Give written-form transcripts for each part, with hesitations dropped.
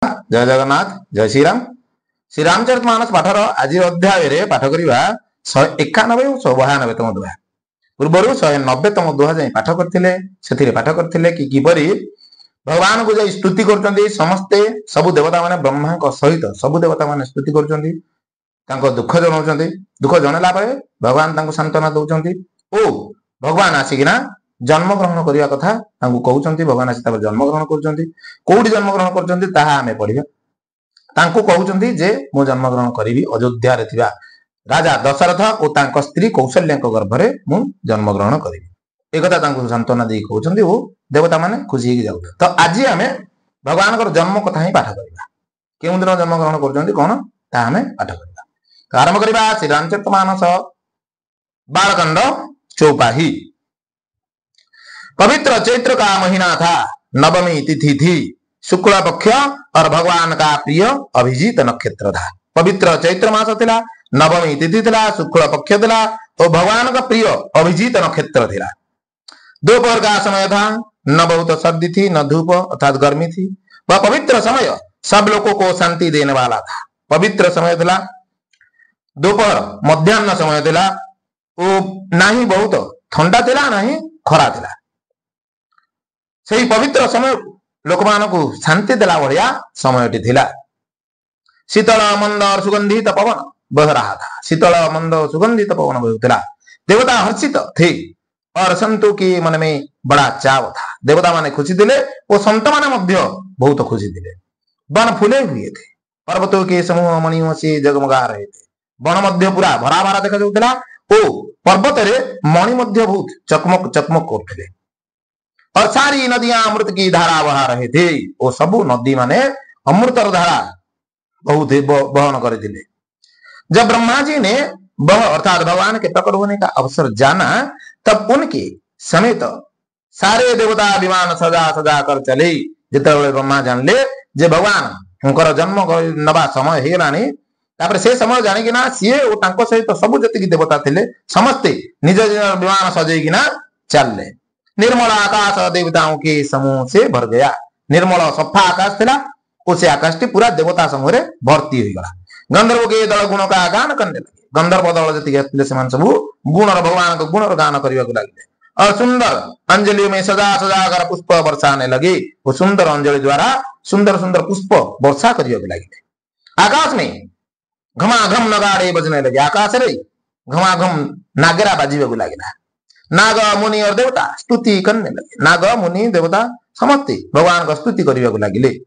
जय जगन्नाथ जय श्रीराम। श्री रामचरितमानस पाठर आज अध्याय पाठ करवा 191 और 192तम दोहा। पूर्वर 190तम दोहा जाए पाठ करते पाठ करते कि किपरि भगवान को जाई स्तुति करते समस्ते सबु देवता माने ब्रह्मा सहित सबु देवता माने स्तुति कर दुख जनाऊँ। दुख जनला भगवान सांत्वना दौरान ओ भगवान आसिकिना जन्म ग्रहण करने कथा कहते। भगवान आसी जन्म ग्रहण कौटी जन्म ग्रहण कर पढ़ा कहते जे मु जन्म ग्रहण करी अयोध्या रे थिबा राजा दशरथ और तांको स्त्री कौशल्या गर्भरे मु जन्म ग्रहण करी एक सांत्वना दे कहते वो देवता माने खुशी हो जाऊ। तो आज आम भगवान जन्म कथा ही पाठ करवा केउ दिन जन्म ग्रहण कर कौन तामें पाठ करवा। तो आरंभ करवा श्री रामचरितमानस बालकांड चौपाही। पवित्र चैत्र का महीना था, नवमी तिथि थी, शुक्ल पक्ष और भगवान का प्रिय अभिजीत नक्षत्र था। पवित्र चैत्र मास थिला, नवमी तिथि थिला, शुक्ल पक्ष थिला और भगवान का प्रिय अभिजीत नक्षत्र थिला। दोपहर का समय था, न बहुत सर्दी थी न धूप अर्थात गर्मी थी। वह पवित्र समय सब लोगों को शांति देने वाला था। पवित्र समय थिला, दोपहर मध्याह्न समय थिला, वो ना ही बहुत ठंडा थिला ना ही खरा थिला। सही पवित्र समय लोक मान को शांति देला बढ़िया समयटी थिला। शीतल मंद और सुगंधित पवन बह रहा था। शीतल मंद और सुगंधित पवन बहुला। देवता हर्षित थे और संतों के मन में बड़ा चाव था। देवता माने खुशी दिले और संत माने मध्य बहुत खुशी दिले। वन फूले हुए थे, पर्वतों के समूह मणियों से जगमगा रहे थे। वन मध्य पूरा भरा भरा देखा जाउतला ओ पर्वत रे मणि मध्य बहुत चकमक चकमक करथिले और सारी नदियां अमृत की धारा बहा रहे थे। वो सबू नदी माने अमृतर धारा बहुत बहन करते। जब ब्रह्मा जी ने वह अर्थात भगवान के प्रकट होने का अवसर जाना तब उनके समेत सारे देवता विमान सजा सजा कर चले। जिते ब्रह्मा जान ले जे भगवान जन्म नवा समय हेलानी तापर से समय जानी ना सीए और तांको सहित सब जति देवता थे समस्ते निज विमान सजेकिना चलले। निर्मल आकाश देवताओं के समूह से भर गया। निर्मल सफा आकाश थिला, उसे आकाश पूरा देवता समूह रे भर्ती हो गला। गंधर्व के दल गुण का गान करने लगे। गंधर्व दल जति सब गुण भगवान को गुण गान करने लगे और सुंदर अंजलि में सजा सजा कर पुष्प बरसाने लगे। वो सुंदर अंजलि द्वारा सुंदर सुंदर पुष्प वर्षा करने लगे। आकाश में घमाघम नगाड़े बजने लगे। आकाश रे घमाघम नागरा बाजीबे लगे। नाग मुनि और देवता स्तुति करने लगे। नाग मुनि देवता समस्ते भगवान का स्तुति करने लगे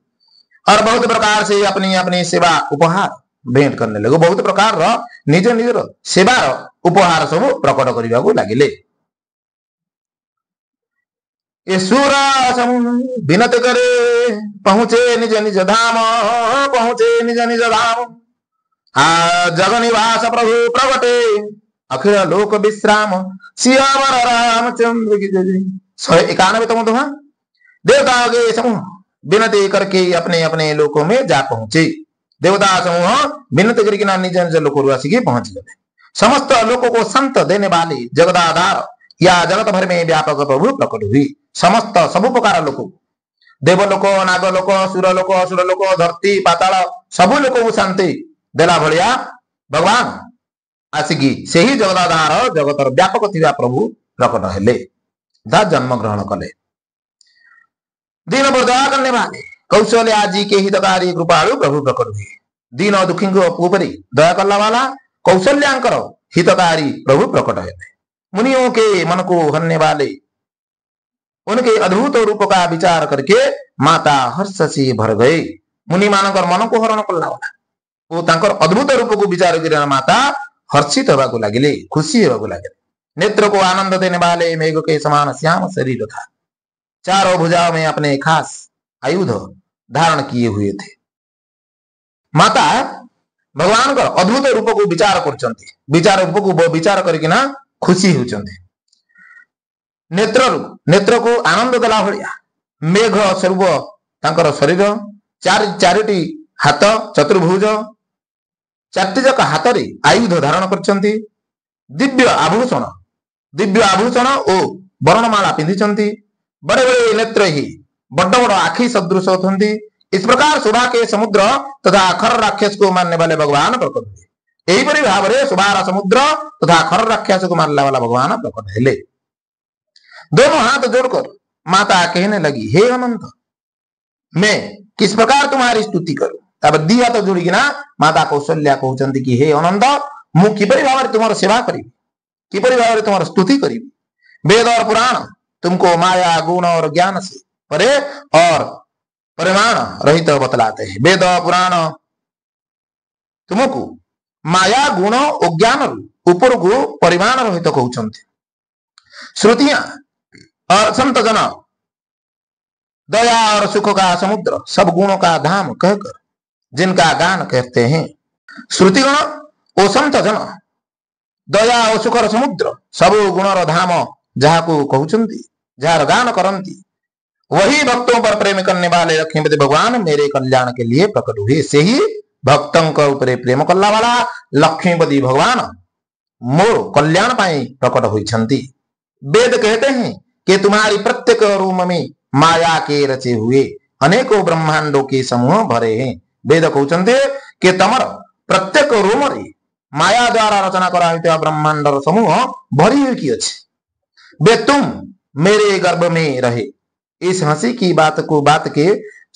और बहुत प्रकार से अपनी अपनी सेवा उपहार भेंट करने लगे। बहुत प्रकार निज निजर सेवा उपहार सब प्रकट करने लगे। विनती करे पहुंचे निज निज धाम, पहुंचे निज निज धाम। जग निवास प्रभु प्रगटे अखिल लोक विश्राम, सियावर रामचंद्र की जय। 191तम दोहा। देवताओं के समूह विनती करके अपने अपने लोकों में जा पहुंचे। देवता समूह विनती करके निज निज लोक पहुंच गए। समस्त लोगों को संत देने वाले जगदाधार या जगत भर में व्यापक प्रभु प्रकट हुई। समस्त सब प्रकार लोक देवलोक नागलोक सुरलोक असुरलोक धरती पाताल सबू लोक को शांति देला भलिया भगवान आसिकी से ही जगदाधार जगतर व्यापक थिबा प्रभु प्रकट हेले दा जन्म ग्रहण कले। दीन पर दया करने वाले कौशल्या जी के हितकारी कृपालु प्रभु प्रकट हुए। दीन और दुखी ऊपर दया करने वाला कौशल्यांकर हितकारी प्रभु प्रकट हेले। मुनियों के मन को हरने वाले उनके अद्भुत रूप का विचार करके माता हर्ष से भर गए। मुनि मानकर मन को हरण करला वाला वो तांकर अद्भुत रूप को विचार कर माता हर्षित होगा लगे, खुशी होगा लगे। नेत्र को आनंद देने वाले मेघ के समान श्याम शरीर था। चारों भुजाओं में अपने खास आयुध धारण किए हुए थे। माता भगवान का अद्भुत रूप को विचार करचंती। विचार रूप को विचार करके ना खुशी होचंती। नेत्र को आनंद देला भलिया मेघ स्वरूप तांकर शरीर चारिटी हाथ चतुर्भुज चारटी जक हाथ रे आयुध धारण करचंती। दिव्य आभूषण ओ वर्णमाला पिंधिचंती। बड़े बड़े नेत्र ही बड़ बड़ आखि सदृश होथंती इस प्रकार शोभा के समुद्र तथा खर राक्षस को मारने वाले भगवान प्रकट हुए। यहीपरि भाव में शोभार समुद्र तथा खर राक्षस को मारने वाला भगवान प्रकट हेले। दोनों हाथ जोड़कर माता कहने लगी, हे अनंत, मैं किस प्रकार तुम्हारी स्तुति करूं। तब दी हाथ जोड़िकिना माता कौशल्या कहउचंती कि हे अनंत, मु किपरि भाव में तुमर सेवा करी, किपरि भाव में तुमर स्तुति करी। वेद और पुराण तुमको माया गुण और ज्ञान से परे और परिमाण रहित बतलाते हैं। वेद और पुराण तुमको माया गुण और ज्ञान ऊपर को परिमाण रहित कहउचंती। श्रुतियां और संत जन दया और सुख का समुद्र, सब गुणों का धाम कहकर जिनका गान कहते हैं। श्रुतिगण और संत जन दया और सुखर समुद्र, सब गुणर धाम जहा को कहउचंती, जार गान करंती, वही भक्तों पर प्रेम करने वाले लक्ष्मीपति भगवान मेरे कल्याण के लिए प्रकट हुए। से ही भक्तों के ऊपर प्रेम करला वाला लक्ष्मीपति भगवान मोर कल्याण पाई प्रकट होइछंती। वेद कहते हैं कि तुम्हारी प्रत्येक रूम में माया के रचे हुए अनेकों ब्रह्मांडों के समूह भरे हैं। वेद कहउचंती कि तमर प्रत्येक रूम रे माया द्वारा रचना करा ब्रह्मांडर समूह भरी हुई की अच्छे। वे तुम मेरे गर्भ में रहे। इस हंसी की बात के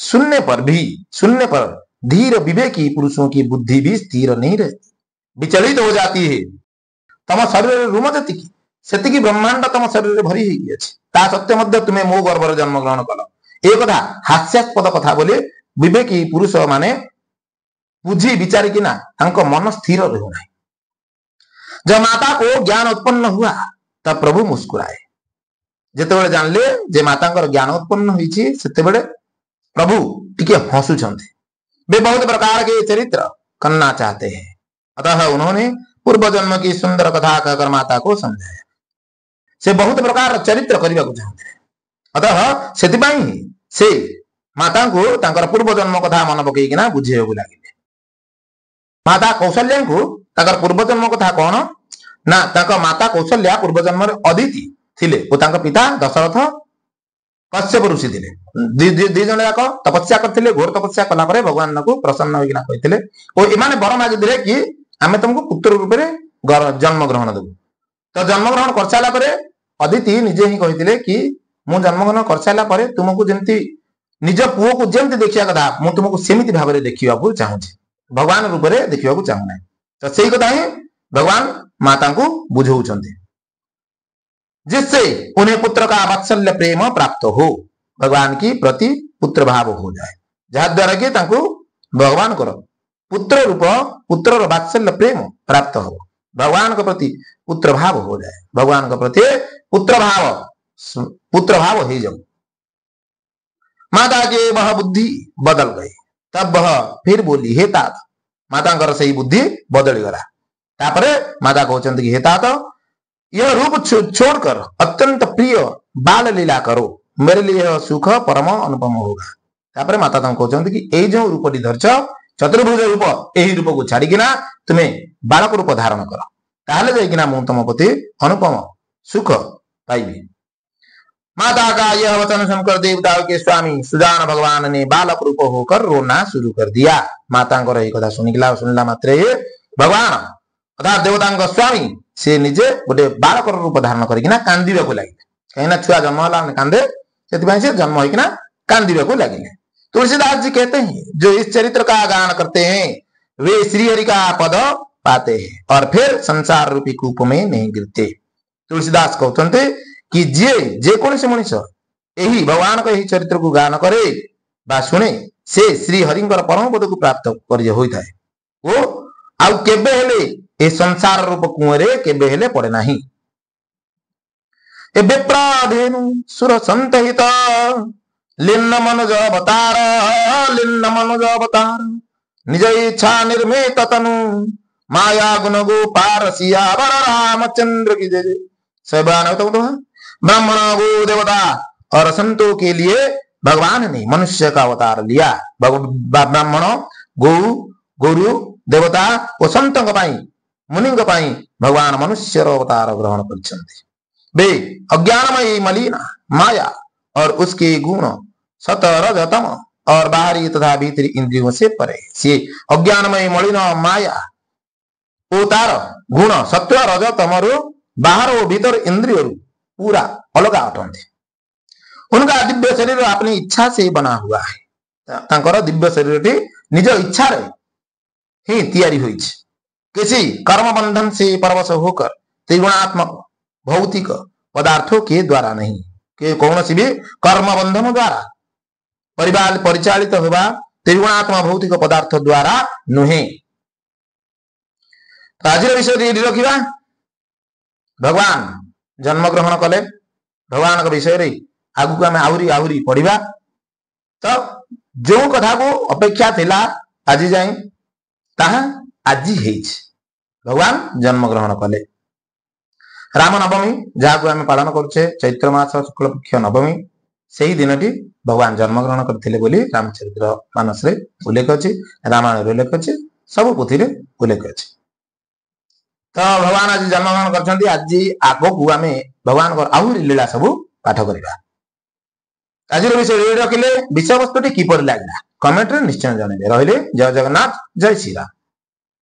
सुनने पर धीर विवेकी पुरुषों की बुद्धि भी स्थिर नहीं रहती, विचलित हो जाती है। तम शरीर रूम जति सेतिकी ब्रह्मांड तम शरीर भरी होई अछि, ता सत्य मध्य तुम्हें मो गर्भर जन्म ग्रहण कल। ए कथा हास्यास्पद कथा बोले विवेकी पुरुष माने बुझी विचारी किना तांको मन स्थिर रहना। जब माता को ज्ञान उत्पन्न हुआ तब प्रभु मुस्कुराए। जेतेबेले जानले जे मातांकर ज्ञान उत्पन्न होईछि सेतेबेले प्रभु टिके हंसुछंती। वे बहुत प्रकार के चरित्र करना चाहते हैं, अतः उन्होंने पूर्व जन्म की सुंदर कथा कहकर माता को समझाया। से बहुत प्रकार चरित्र करने को चाहते हैं, अतः सेतिबाई से माता को तांकर पूर्व जन्म कथा मन पकईकिना बुझेयकु लागिले। माता कौशल्या को तांकर पूर्व जन्म कथा कौन ना, तांकर माता कौशल्या पूर्व जन्म अदिति थिले ओ तांकर पिता दशरथ कश्यप ऋषि थिले। दी जण जाक तपस्या करथिले। घोर तपस्या कला परे भगवान को प्रसन्न होइकिना कहिथिले ओ इमाने वर मागिथिले कि आमे तुमको पुत्र रूप में जन्म ग्रहण देबु। तो जन्म ग्रहण कर साला परे अदिति निजे ही कहिथिले कि मु जन्म ग्रहण कर साला परे तुमको जेंति निज पुओ को जेंति देखिया कथा मु तुमको सेमिति भाबरे देखिबाकू चाहूछि, भगवान रूप में देखिबाकू चाहू नै। तो सेही कथा ही भगवान माता को बुझाउछंती, जिससे उन्हें पुत्र का वात्सल्य प्रेम प्राप्त हो, भगवान की प्रति पुत्र भाव हो जाए, जहां द्वारा कि तांको भगवान को पुत्र रूप पुत्र वात्सल्य प्रेम प्राप्त हो, भगवान के प्रति पुत्र भाव हो जाए, भगवान के प्रति पुत्र भाव ही जब माता की वह बुद्धि बदल गई। तब वह फिर बोली, हे तात, माता सही बुद्धि बदल गला। तापरे माता कहते कि हे तात, यह रूप छोड़कर अत्यंत प्रिय बाल लीला करो, मेरे लिए यह सुख परम अनुपम होगा। तापरे माता कहते कि यही जो रूप धरछ चतुर्भुज रूप, यही रूप को छाड़िकिना तुम्हें बालक रूप धारण कर, ताहले जाइकिना मु तुम प्रति अनुपम सुख पाइबी। माता का यह वचन सुनकर देवताओं के स्वामी सुजान भगवान ने बालक रूप होकर रोना शुरू कर दिया। माता को यही कथा सुनला मात्रे भगवान अर्थात देवता स्वामी से निजे गोटे बालक रूप धारण करकिना कांदिबाकू लागिले। कहीं छुआ जन्म होला कांदे, से जन्म होइकिना कांदिबाकू लागिले। तुलसीदास जी कहते हैं, जो इस चरित्र का गान करते हैं वे श्रीहरि का पद पाते हैं और फिर संसार रूपी कूप में नहीं गिरते। तुलसीदास कहते कि जे कौन से मनुष्य यही भगवान का यही चरित्र को गान करे बा शुणे से श्री हरिंकर परम पद को प्राप्त कर होइथाय। वो आउ केबे हेले ए संसार रूप कुएरे केबे हेले पड़े नाही। ए विप्राधेनु सुर संतहित लिन्न मनुज अवतार निज इच्छा निर्मित तनु माया गुण गोपार सियावर रामचंद्र की जय। सब ब्राह्मण गो देवता और संतों के लिए भगवान ने मनुष्य का अवतार लिया। ब्राह्मण गौ गुरु देवता और संतों मुनि भगवान मनुष्य अवतार ग्रहण करछन्ति। वे अज्ञानमयी मलिना माया और उसके गुण सत रज तम और बाहरी तथा भीतरी इंद्रियों से परे। से अज्ञानमय मलिन माया ओ तार गुण सत्व रज तमरु बाहर और भीतर इंद्रिय पूरा अलग अटंती। उनका दिव्य शरीर अपनी इच्छा से बना हुआ है। तांकर दिव्य शरीर निज इच्छा रे ही तैयारी हुई किसी कर्म बंधन से परवश होकर त्रिगुणात्मक भौतिक पदार्थों के द्वारा नहीं कि कौन सी भी कर्म बंधन द्वारा परिवार परिचालित होगा त्रिगुणात्मक भौतिक पदार्थ द्वारा नुहे। आज विषय रखा भगवान जन्म ग्रहण कले भगवान विषय रे आगु आम आहरी आहरी पढ़ा। तो जो कथा को अपेक्षा थिला आज जाए ताहा आज भगवान जन्म ग्रहण कले। राम नवमी जहाँ आम पालन करुचे चैत्र मास शुक्ल पक्ष नवमी से दिन टी भगवान जन्म ग्रहण करते रामचरित्र मानस उल्लेख अच्छी रामायण उल्लेख अच्छी सब पुथी उल्लेख अच्छी। तो भगवान आज जन्म ग्रहण कर आज आग को आम भगवान आहरी लीला सब पाठ करवा। आज विषय रखिले विषय वस्तु किपर लगे कमेंट निश्चय जनइबे। रहिले जय जगन्नाथ जय श्री राम।